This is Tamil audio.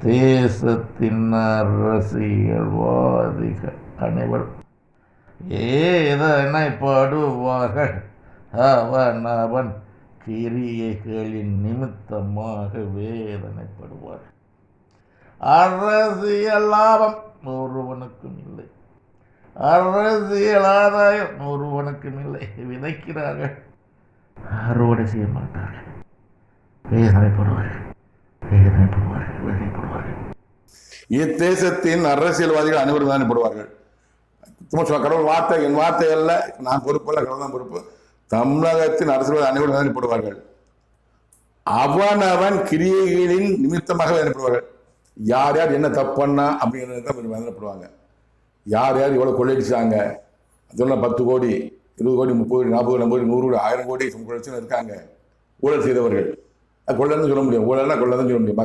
தேசத்தின் அரசியல்வாதிகள் அனைவரும் ஏதனைப்படுவார்கள். அவன் கிரியைகளின் நிமித்தமாக வேதனைப்படுவார்கள். அரசியல் லாபம் ஒருவனுக்கும் இல்லை, அரசியல் ஆதாயம் ஒருவனுக்கும் இல்லை. விதைக்கிறார்கள், அறுவடை செய்ய மாட்டார்கள். வேதனைப்படுவார்கள். இத்தேசத்தின் அரசியல்வாதிகள் அனைவரும் வேதனைப்படுவார்கள். கடவுள் வார்த்தை, என் வார்த்தை அல்ல, நான் பொறுப்பல்ல, கடவுள் தான் பொறுப்பு. தமிழகத்தின் அரசியல்வாதி அனைவரும் வேதனைப்படுவார்கள். அவன் கிரியைகளின் நிமித்தமாக வேதனைப்படுவார்கள். யார் யார் என்ன தப்பு பண்ணா அப்படிங்கிறத வேதனைப்படுவாங்க. யார் யார் இவ்வளவு கொள்ளையடிச்சாங்க, அதெல்லாம் 10 கோடி 20 கோடி 30 கோடி 40 கோடி 50 கோடி 100 கோடி 1000 கோடி இருக்காங்க ஊழல் செய்தவர்கள். கொள்ளன்னு சொல்ல முடியும், ஊழல்னா கொள்ளதான் சொல்ல முடியும்.